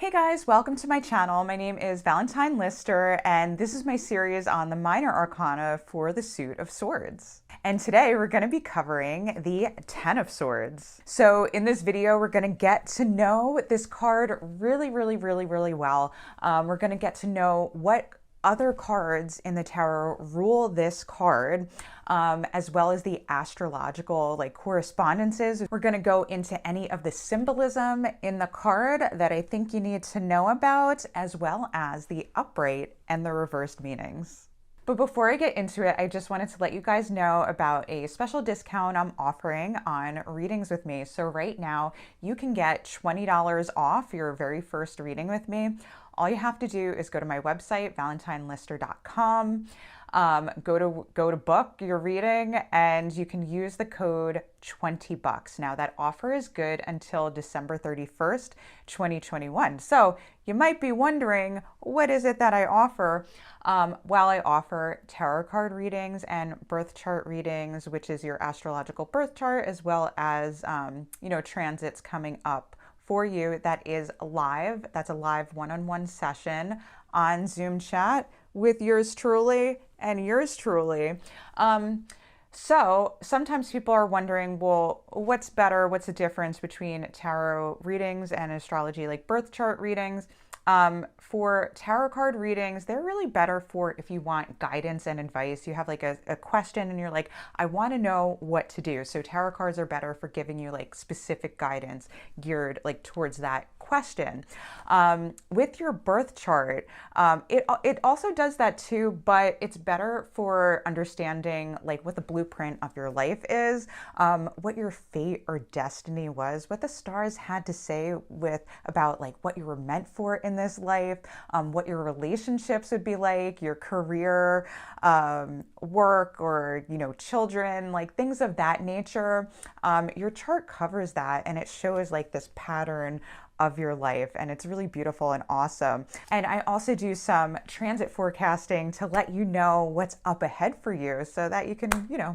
Hey guys, welcome to my channel. My name is Valentine Lister, and this is my series on the minor arcana for the suit of swords. And today we're going to be covering the Ten of Swords. So in this video, we're going to get to know this card really well. We're going to get to know what other cards in the tarot rule this card, as well as the astrological correspondences. We're going to go into any of the symbolism in the card that I think you need to know about, as well as the upright and the reversed meanings. But before I get into it, I just wanted to let you guys know about a special discount I'm offering on readings with me. So right now you can get $20 off your very first reading with me. All you have to do is go to my website, valentinelister.com, go to book your reading, and you can use the code $20. Now that offer is good until December 31st, 2021. So you might be wondering, what is it that I offer? Well, I offer tarot card readings and birth chart readings, which is your astrological birth chart, as well as, transits coming up for you. That is live. That's a live one-on-one session on Zoom chat with yours truly and yours truly. So sometimes people are wondering, well, what's better? What's the difference between tarot readings and astrology, like birth chart readings? For tarot card readings, they're really better for if you want guidance and advice. You have like a question and you're like, I want to know what to do. So tarot cards are better for giving you like specific guidance geared like towards that question. With your birth chart, it also does that too, but it's better for understanding like what the blueprint of your life is, what your fate or destiny was, what the stars had to say about like what you were meant for in this life, what your relationships would be like, your career, work, or children, like things of that nature. Your chart covers that, and it shows like this pattern of your life, and it's really beautiful and awesome. And I also do some transit forecasting to let you know what's up ahead for you, so that you can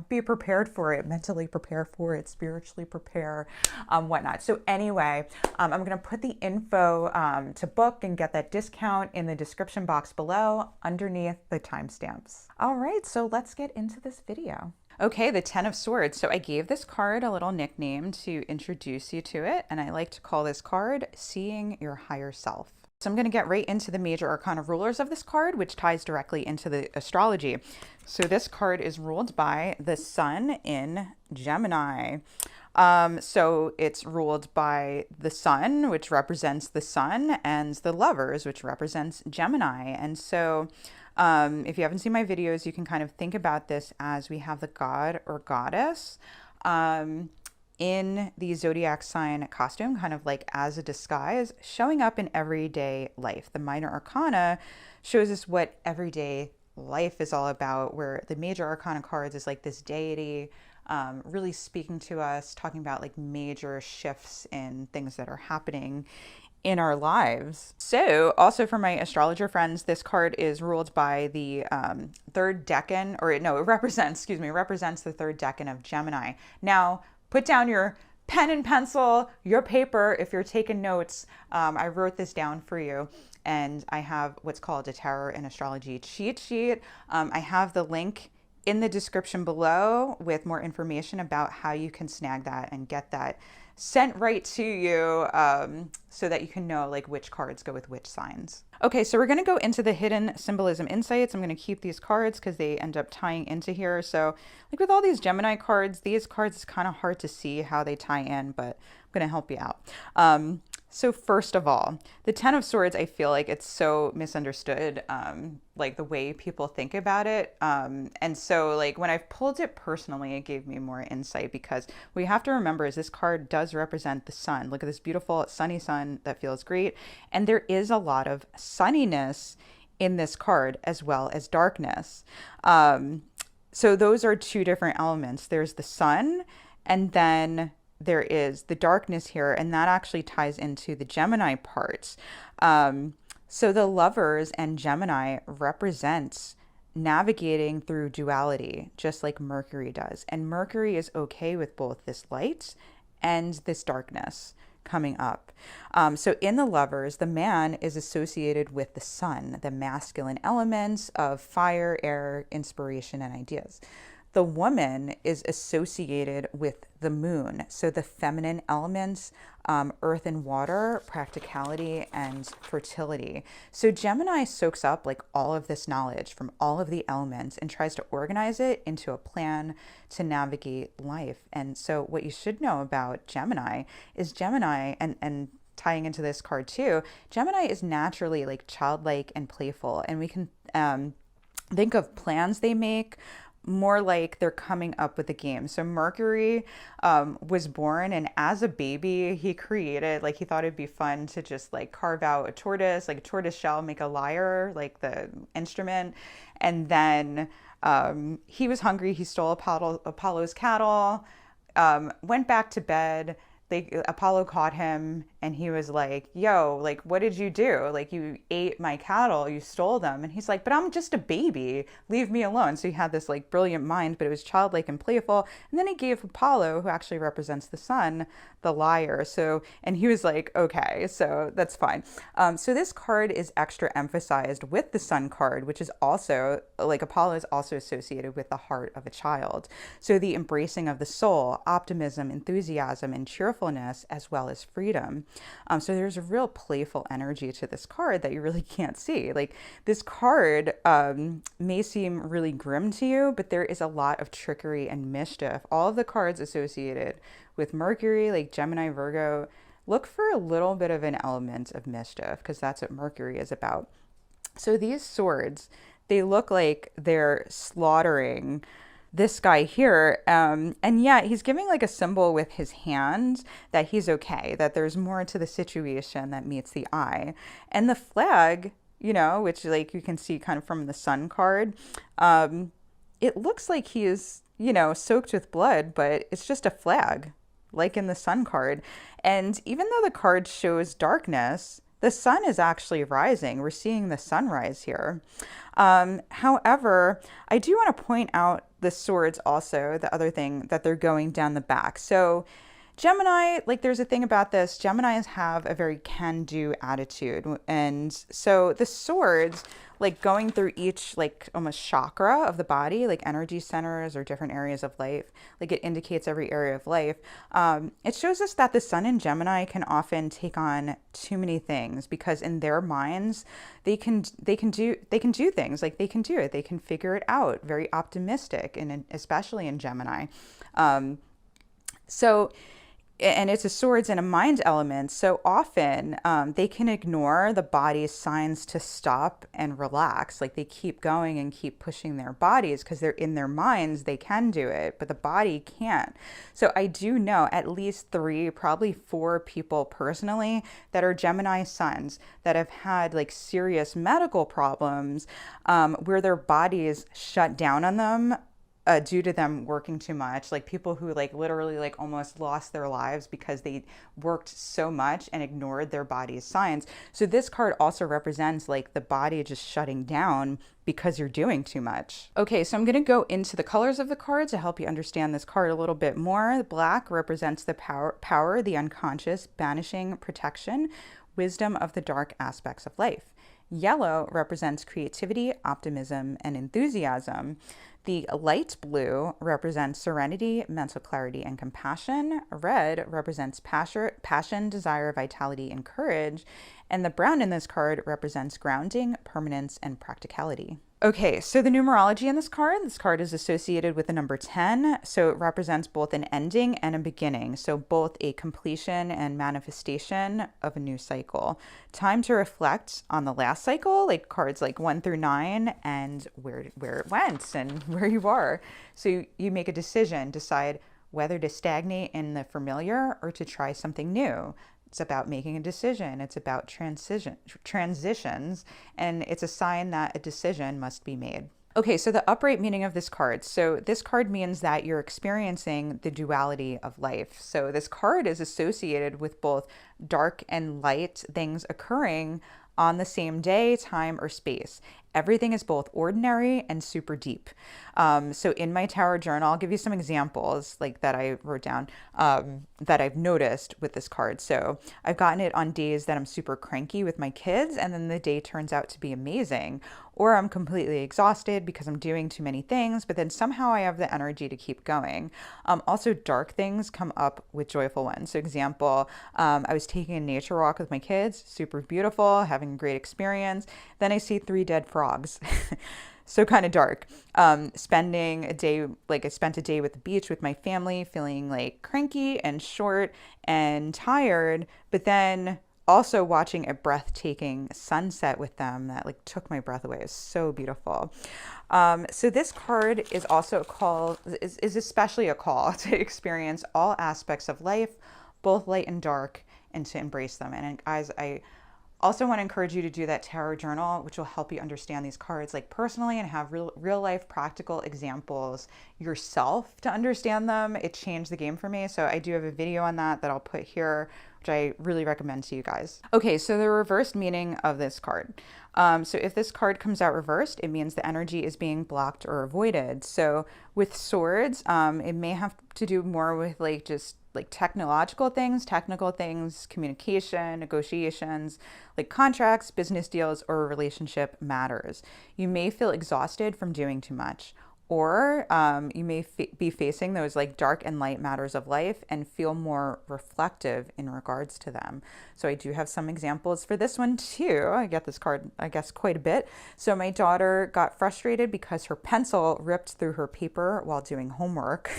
be prepared for it, mentally prepare for it, spiritually prepare, whatnot. So anyway, I'm gonna put the info to book and get that discount in the description box below underneath the timestamps. All right, so let's get into this video. Okay, the Ten of Swords. So I gave this card a little nickname to introduce you to it, and I like to call this card Seeing Your Higher Self. So I'm going to get right into the major arcana rulers of this card, which ties directly into the astrology. So this card is ruled by the Sun in Gemini. So it's ruled by the Sun, which represents the Sun, and the Lovers, which represents Gemini. And so if you haven't seen my videos, you can kind of think about this as we have the god or goddess in the zodiac sign costume, kind of like as a disguise, showing up in everyday life. The minor arcana shows us what everyday life is all about, where the major arcana cards is like this deity really speaking to us, talking about like major shifts in things that are happening in our lives. So also for my astrologer friends, this card is ruled by the third decan, or no, it represents the third decan of Gemini. Now, put down your pen and pencil, your paper, if you're taking notes. I wrote this down for you, and I have what's called a tarot and astrology cheat sheet. I have the link in the description below with more information about how you can snag that and get that sent right to you, so that you can know like which cards go with which signs. Okay, so we're going to go into the hidden symbolism insights. I'm going to keep these cards because they end up tying into here. So like with all these Gemini cards, these cards is kind of hard to see how they tie in, but I'm going to help you out. So first of all, the Ten of Swords, I feel like it's so misunderstood, like the way people think about it. And so like when I've pulled it personally, it gave me more insight, because what you have to remember is this card does represent the sun. Look at this beautiful sunny sun that feels great. And there is a lot of sunniness in this card, as well as darkness. So those are two different elements. There's the sun, and then there is the darkness here, and that actually ties into the Gemini parts. So the Lovers and Gemini represents navigating through duality, just like Mercury does. And Mercury is okay with both this light and this darkness. coming up. So in the Lovers, the man is associated with the sun, the masculine elements of fire, air, inspiration, and ideas. The woman is associated with the moon, so the feminine elements, earth and water, practicality, and fertility. So Gemini soaks up like all of this knowledge from all of the elements and tries to organize it into a plan to navigate life. And so what you should know about Gemini is Gemini, and tying into this card too, Gemini is naturally like childlike and playful, and we can think of plans they make more like they're coming up with a game. So Mercury was born, and as a baby, he created, like, he thought it'd be fun to just like carve out a tortoise, like a tortoise shell, make a lyre, like the instrument. And then he was hungry. He stole Apollo's cattle, went back to bed. Apollo caught him, and he was like, yo, like, what did you do? Like, you ate my cattle, you stole them. And he's like, but I'm just a baby, leave me alone. So he had this like brilliant mind, but it was childlike and playful. And then he gave Apollo, who actually represents the sun, the lyre. So, and he was like, okay, so that's fine. So this card is extra emphasized with the sun card, which is also like, Apollo is also associated with the heart of a child. So the embracing of the soul, optimism, enthusiasm, and cheerfulness, as well as freedom. So there's a real playful energy to this card that you really can't see. Like, this card may seem really grim to you, but there is a lot of trickery and mischief. All of the cards associated with Mercury, like Gemini, Virgo, look for a little bit of an element of mischief, because that's what Mercury is about. So these swords, they look like they're slaughtering this guy here. And yeah, he's giving like a symbol with his hand that he's okay, that there's more to the situation that meets the eye. And the flag, you know, which like you can see kind of from the sun card, it looks like he is, you know, soaked with blood, but it's just a flag, like in the sun card. And even though the card shows darkness, the sun is actually rising. We're seeing the sunrise here. However, I do want to point out the swords also, the other thing, that they're going down the back. So Gemini, like, there's a thing about this, Geminis have a very can-do attitude. And so the swords, like, going through each, like, almost chakra of the body, like energy centers or different areas of life, like it indicates every area of life. It shows us that the sun in Gemini can often take on too many things, because in their minds, they can do things, like they can do it, they can figure it out, very optimistic, and especially in Gemini. And it's a swords and a mind element. So often they can ignore the body's signs to stop and relax. Like, they keep going and keep pushing their bodies because they're in their minds, they can do it, but the body can't. So I do know at least 3, probably 4 people personally that are Gemini suns that have had like serious medical problems where their bodies shut down on them due to them working too much. Like, people who like literally like almost lost their lives because they worked so much and ignored their body's signs. So this card also represents like the body just shutting down because you're doing too much. Okay, so I'm going to go into the colors of the card to help you understand this card a little bit more. The black represents the power, the unconscious, banishing protection, wisdom of the dark aspects of life. Yellow represents creativity, optimism, and enthusiasm. The light blue represents serenity, mental clarity, and compassion. Red represents passion, desire, vitality, and courage. And the brown in this card represents grounding, permanence, and practicality. Okay, so the numerology in this card is associated with the number 10. So it represents both an ending and a beginning. So both a completion and manifestation of a new cycle. Time to reflect on the last cycle, like cards like 1 through 9, and where it went and where you are. So you make a decision, decide whether to stagnate in the familiar or to try something new. It's about making a decision. It's about transitions, and it's a sign that a decision must be made. Okay, so the upright meaning of this card. So this card means that you're experiencing the duality of life. So this card is associated with both dark and light things occurring on the same day, time, or space. Everything is both ordinary and super deep. So in my tarot journal, I'll give you some examples like that I wrote down that I've noticed with this card. So I've gotten it on days that I'm super cranky with my kids, and then the day turns out to be amazing. Or I'm completely exhausted because I'm doing too many things, but then somehow I have the energy to keep going. Also, dark things come up with joyful ones. So example, I was taking a nature walk with my kids, super beautiful, having a great experience. Then I see 3 dead frogs. So kind of dark. Spending a day, like I spent a day with the beach with my family, feeling like cranky and short and tired, but then also watching a breathtaking sunset with them that like took my breath away. It was so beautiful. So this card is also a call, is especially a call to experience all aspects of life, both light and dark, and to embrace them. And guys, I also want to encourage you to do that tarot journal, which will help you understand these cards like personally and have real life practical examples yourself to understand them. It changed the game for me. So I do have a video on that I'll put here, which I really recommend to you guys. Okay, so the reversed meaning of this card. So if this card comes out reversed, it means the energy is being blocked or avoided. So with swords, it may have to do more with like just like technical things, communication, negotiations, like contracts, business deals, or relationship matters. You may feel exhausted from doing too much, or you may be facing those like dark and light matters of life and feel more reflective in regards to them. So I do have some examples for this one too. I get this card, I guess, quite a bit. So my daughter got frustrated because her pencil ripped through her paper while doing homework.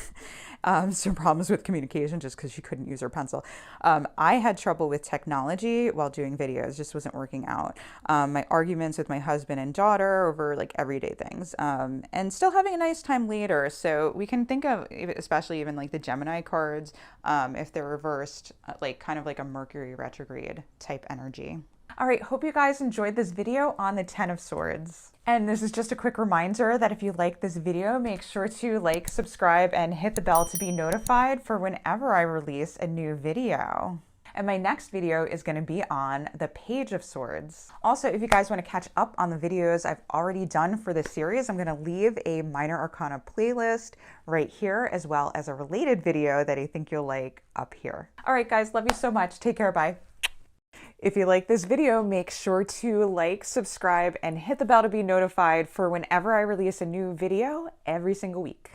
Some problems with communication just because she couldn't use her pencil. I had trouble with technology while doing videos, just wasn't working out. My arguments with my husband and daughter over like everyday things, and still having a nice time later. So we can think of, especially even like the Gemini cards, if they're reversed, like kind of like a Mercury retrograde type energy. All right, hope you guys enjoyed this video on the 10 of Swords. And this is just a quick reminder that if you like this video, make sure to like, subscribe, and hit the bell to be notified for whenever I release a new video. And my next video is going to be on the Page of Swords. Also, if you guys want to catch up on the videos I've already done for this series, I'm going to leave a Minor Arcana playlist right here, as well as a related video that I think you'll like up here. All right, guys, love you so much. Take care. Bye. If you like this video, make sure to like, subscribe, and hit the bell to be notified for whenever I release a new video every single week.